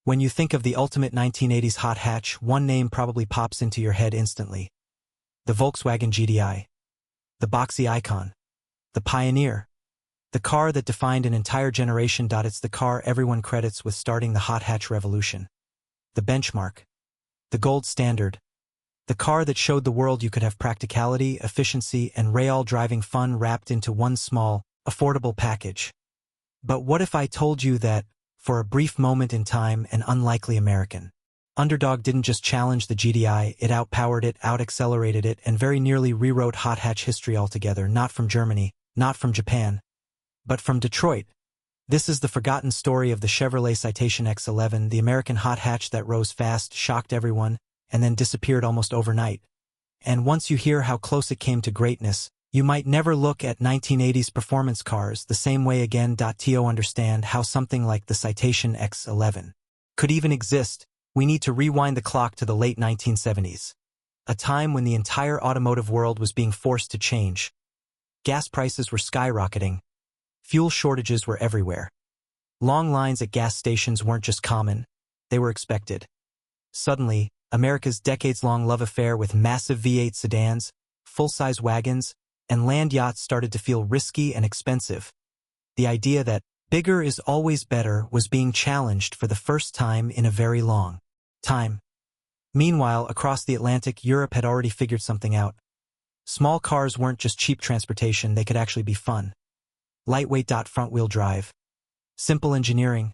When you think of the ultimate 1980s hot hatch, one name probably pops into your head instantly. The Volkswagen GTI. The boxy icon. The pioneer. The car that defined an entire generation. It's the car everyone credits with starting the hot hatch revolution. The benchmark. The gold standard. The car that showed the world you could have practicality, efficiency, and real driving fun wrapped into one small, affordable package. But what if I told you that, for a brief moment in time, an unlikely American underdog didn't just challenge the GTI, it outpowered it, out-accelerated it, and very nearly rewrote hot hatch history altogether, not from Germany, not from Japan, but from Detroit. This is the forgotten story of the Chevrolet Citation X-11, the American hot hatch that rose fast, shocked everyone, and then disappeared almost overnight. And once you hear how close it came to greatness, you might never look at 1980s performance cars the same way again. To understand how something like the Citation X-11 could even exist, we need to rewind the clock to the late 1970s, a time when the entire automotive world was being forced to change. Gas prices were skyrocketing. Fuel shortages were everywhere. Long lines at gas stations weren't just common, they were expected. Suddenly, America's decades-long love affair with massive V8 sedans, full-size wagons, and land yachts started to feel risky and expensive. The idea that bigger is always better was being challenged for the first time in a very long time. Meanwhile, across the Atlantic, Europe had already figured something out. Small cars weren't just cheap transportation, they could actually be fun. Lightweight. Front-wheel drive. Simple engineering.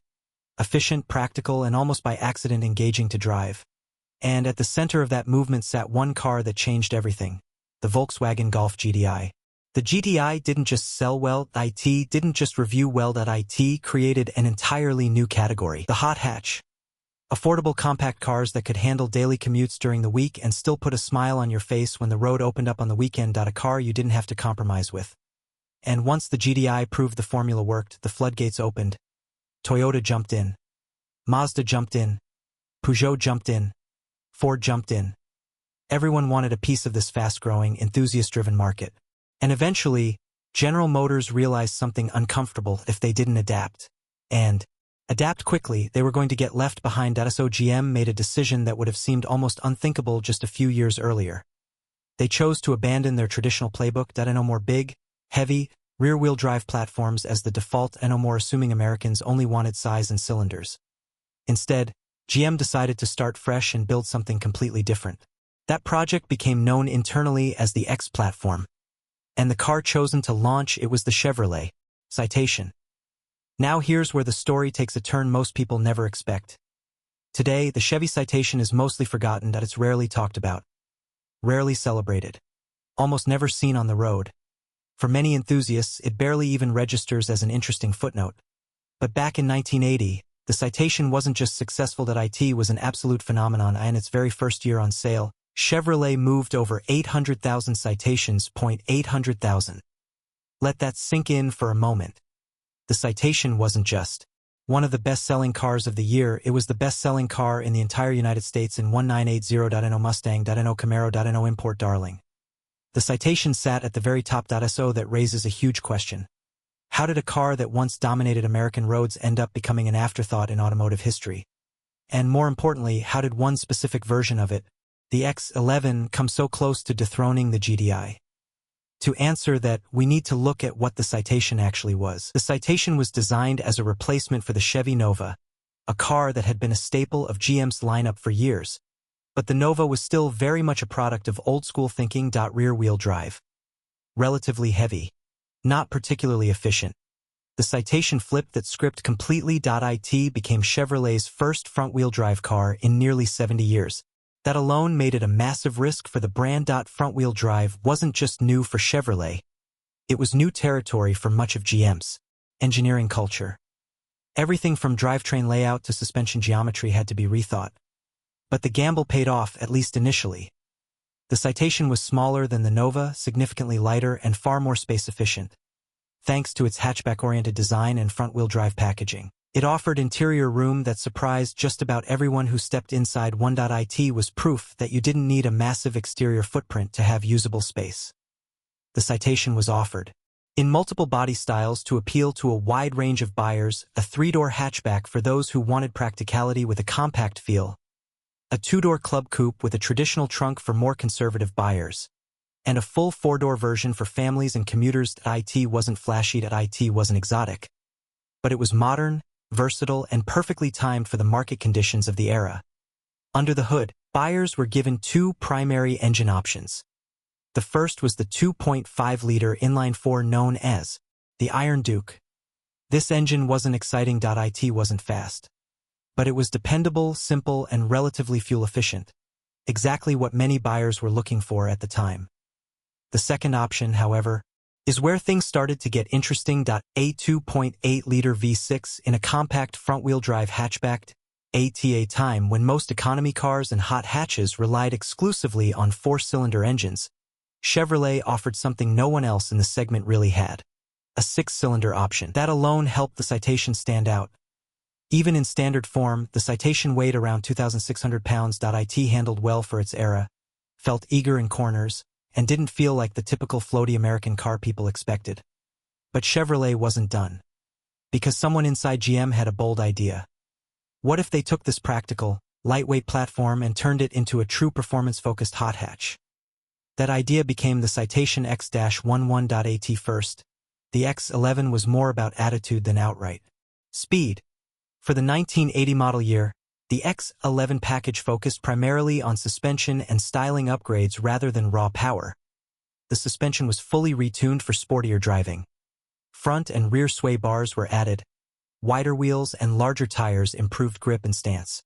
Efficient, practical, and almost by accident engaging to drive. And at the center of that movement sat one car that changed everything. The Volkswagen Golf GTI. The GTI didn't just sell well, it didn't just review well, it created an entirely new category. The hot hatch. Affordable compact cars that could handle daily commutes during the week and still put a smile on your face when the road opened up on the weekend. A car you didn't have to compromise with. And once the GTI proved the formula worked, the floodgates opened. Toyota jumped in. Mazda jumped in. Peugeot jumped in. Ford jumped in. Everyone wanted a piece of this fast-growing, enthusiast-driven market. And eventually, General Motors realized something uncomfortable if they didn't adapt. And adapt quickly, they were going to get left behind. So GM made a decision that would have seemed almost unthinkable just a few years earlier. They chose to abandon their traditional playbook. No more big, heavy, rear-wheel drive platforms as the default. No more assuming Americans only wanted size and cylinders. Instead, GM decided to start fresh and build something completely different. That project became known internally as the X platform. And the car chosen to launch it was the Chevrolet Citation. Now here's where the story takes a turn most people never expect. Today, the Chevy Citation is mostly forgotten. It's rarely talked about. Rarely celebrated. Almost never seen on the road. For many enthusiasts, it barely even registers as an interesting footnote. But back in 1980, the Citation wasn't just successful. It was an absolute phenomenon. In its very first year on sale, Chevrolet moved over 800,000 Citations. 800,000. Let that sink in for a moment. The Citation wasn't just one of the best-selling cars of the year, it was the best-selling car in the entire United States in 1980. Mustang. Camaro. Import darling. The Citation sat at the very top. So that raises a huge question. How did a car that once dominated American roads end up becoming an afterthought in automotive history? And more importantly, how did one specific version of it, the X-11, come so close to dethroning the GTI? To answer that, we need to look at what the Citation actually was. The Citation was designed as a replacement for the Chevy Nova, a car that had been a staple of GM's lineup for years. But the Nova was still very much a product of old-school thinking. Rear-wheel drive. Relatively heavy. Not particularly efficient. The Citation flipped that script completely. It became Chevrolet's first front-wheel drive car in nearly 70 years. That alone made it a massive risk for the brand. Front-wheel drive wasn't just new for Chevrolet. It was new territory for much of GM's engineering culture. Everything from drivetrain layout to suspension geometry had to be rethought. But the gamble paid off, at least initially. The Citation was smaller than the Nova, significantly lighter, and far more space-efficient. Thanks to its hatchback-oriented design and front-wheel drive packaging, it offered interior room that surprised just about everyone who stepped inside. It was proof that you didn't need a massive exterior footprint to have usable space. The Citation was offered In multiple body styles to appeal to a wide range of buyers, a 3-door hatchback for those who wanted practicality with a compact feel, a 2-door club coupe with a traditional trunk for more conservative buyers, and a full 4-door version for families and commuters. It wasn't flashy, it wasn't exotic, but it was modern, versatile, and perfectly timed for the market conditions of the era. Under the hood, buyers were given two primary engine options. The first was the 2.5-liter inline-4 known as the Iron Duke. This engine wasn't exciting. It wasn't fast, but it was dependable, simple, and relatively fuel-efficient, exactly what many buyers were looking for at the time. The second option, however, is where things started to get interesting. A 2.8-liter V6 in a compact front-wheel drive hatchback. At a time when most economy cars and hot hatches relied exclusively on 4-cylinder engines, Chevrolet offered something no one else in the segment really had: a 6-cylinder option. That alone helped the Citation stand out. Even in standard form, the Citation weighed around 2,600 pounds. It handled well for its era, felt eager in corners, and didn't feel like the typical floaty American car people expected. But Chevrolet wasn't done, because someone inside GM had a bold idea. What if they took this practical, lightweight platform and turned it into a true performance-focused hot hatch? That idea became the Citation X-11. At first, the X-11 was more about attitude than outright speed. For the 1980 model year, the X-11 package focused primarily on suspension and styling upgrades rather than raw power. The suspension was fully retuned for sportier driving. Front and rear sway bars were added. Wider wheels and larger tires improved grip and stance.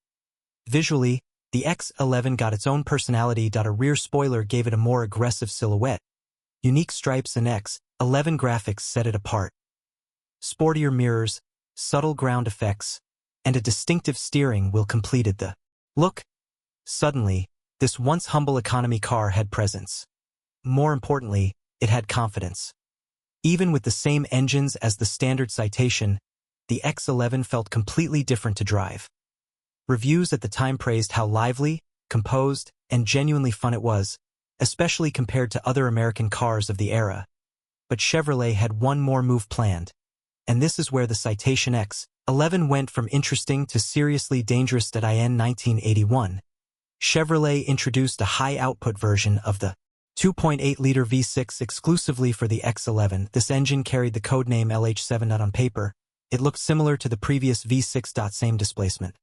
Visually, the X-11 got its own personality. A rear spoiler gave it a more aggressive silhouette. Unique stripes and X-11 graphics set it apart. Sportier mirrors, subtle ground effects, and a distinctive steering wheel completed the look. Suddenly, this once humble economy car had presence. More importantly, it had confidence. Even with the same engines as the standard Citation, the X-11 felt completely different to drive. Reviews at the time praised how lively, composed, and genuinely fun it was, especially compared to other American cars of the era. But Chevrolet had one more move planned, and this is where the Citation X-11 went from interesting to seriously dangerous. In 1981, Chevrolet introduced a high-output version of the 2.8-liter V6 exclusively for the X-11. This engine carried the codename LH7. On paper, it looked similar to the previous V6. Same displacement,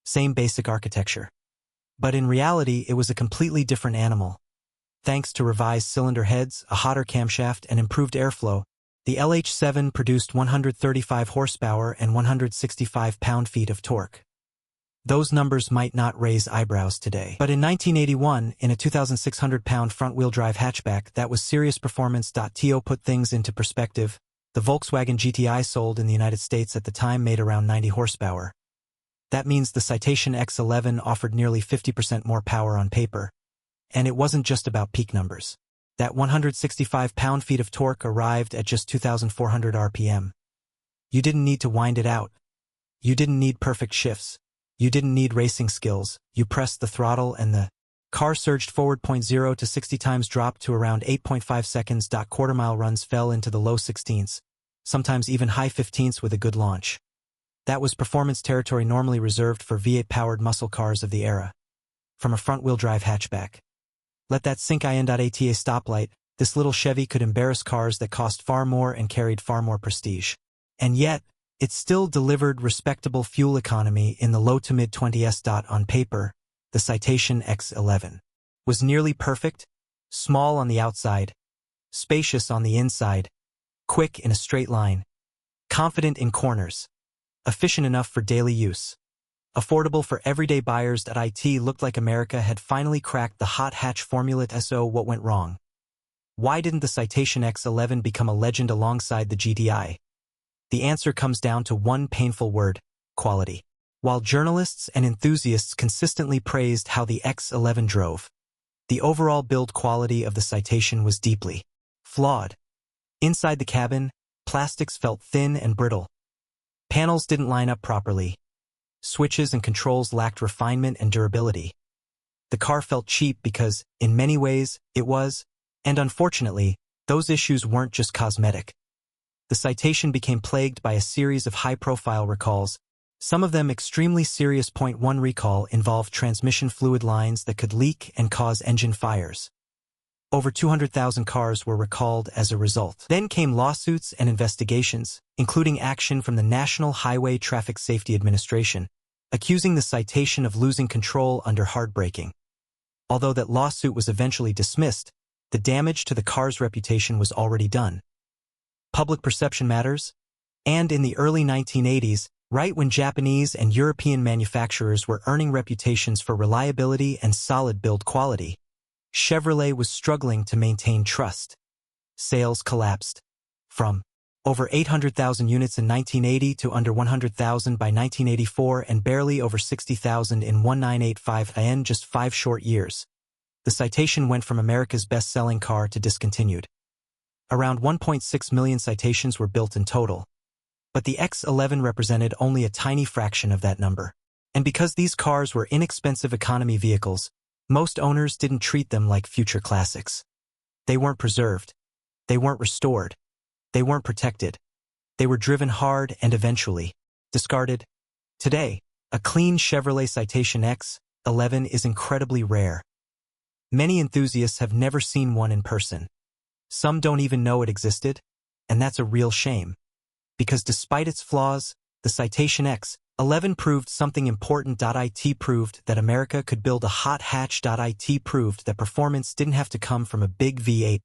same basic architecture. But in reality, it was a completely different animal. Thanks to revised cylinder heads, a hotter camshaft, and improved airflow, the LH7 produced 135 horsepower and 165 pound-feet of torque. Those numbers might not raise eyebrows today. But in 1981, in a 2,600-pound front-wheel drive hatchback, that was serious performance. To put things into perspective, the Volkswagen GTI sold in the United States at the time made around 90 horsepower. That means the Citation X-11 offered nearly 50% more power on paper. And it wasn't just about peak numbers. That 165 pound-feet of torque arrived at just 2,400 RPM. You didn't need to wind it out. You didn't need perfect shifts. You didn't need racing skills. You pressed the throttle and the car surged forward. 0 to 60 times dropped to around 8.5 seconds. Quarter-mile runs fell into the low 16ths, sometimes even high 15ths with a good launch. That was performance territory normally reserved for V8-powered muscle cars of the era. From a front-wheel drive hatchback. Let that sink in. At a stoplight, this little Chevy could embarrass cars that cost far more and carried far more prestige. And yet, it still delivered respectable fuel economy in the low to mid-20s. On paper, the Citation X-11 was nearly perfect, small on the outside, spacious on the inside, quick in a straight line, confident in corners, efficient enough for daily use, affordable for everyday buyers. It looked like America had finally cracked the hot hatch formula. So what went wrong? Why didn't the Citation X-11 become a legend alongside the GTI? The answer comes down to one painful word: quality. While journalists and enthusiasts consistently praised how the X-11 drove, the overall build quality of the Citation was deeply flawed. Inside the cabin, plastics felt thin and brittle. Panels didn't line up properly. Switches and controls lacked refinement and durability. The car felt cheap because, in many ways, it was, and unfortunately, those issues weren't just cosmetic. the Citation became plagued by a series of high-profile recalls, some of them extremely serious. Point 1 recall involved transmission fluid lines that could leak and cause engine fires. Over 200,000 cars were recalled as a result. Then came lawsuits and investigations, including action from the National Highway Traffic Safety Administration, accusing the Citation of losing control under hard braking. Although that lawsuit was eventually dismissed, the damage to the car's reputation was already done. Public perception matters, and in the early 1980s, right when Japanese and European manufacturers were earning reputations for reliability and solid build quality, Chevrolet was struggling to maintain trust. Sales collapsed. From over 800,000 units in 1980 to under 100,000 by 1984 and barely over 60,000 in 1985 in just 5 short years, the Citation went from America's best-selling car to discontinued. Around 1.6 million Citations were built in total, but the X-11 represented only a tiny fraction of that number. And because these cars were inexpensive economy vehicles, most owners didn't treat them like future classics. They weren't preserved. They weren't restored. They weren't protected. They were driven hard and eventually discarded. Today, a clean Chevrolet Citation X-11 is incredibly rare. Many enthusiasts have never seen one in person. Some don't even know it existed, and that's a real shame. Because despite its flaws, the Citation X-11 proved something important. It proved that America could build a hot hatch. It proved that performance didn't have to come from a big V8.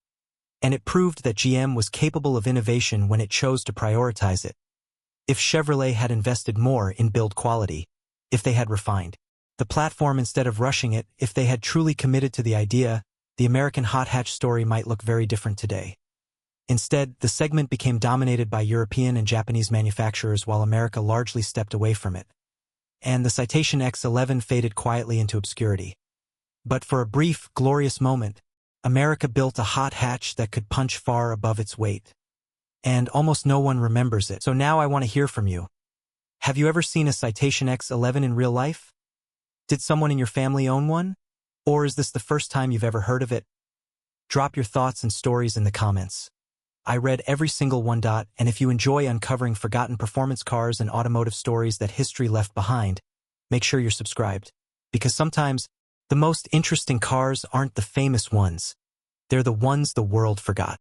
And it proved that GM was capable of innovation when it chose to prioritize it. If Chevrolet had invested more in build quality, if they had refined the platform instead of rushing it, if they had truly committed to the idea, the American hot hatch story might look very different today. Instead, the segment became dominated by European and Japanese manufacturers while America largely stepped away from it. And the Citation X-11 faded quietly into obscurity. But for a brief, glorious moment, America built a hot hatch that could punch far above its weight. And almost no one remembers it. So now I want to hear from you. Have you ever seen a Citation X-11 in real life? Did someone in your family own one? Or is this the first time you've ever heard of it? Drop your thoughts and stories in the comments. I read every single one. And if you enjoy uncovering forgotten performance cars and automotive stories that history left behind, make sure you're subscribed. Because sometimes, the most interesting cars aren't the famous ones. They're the ones the world forgot.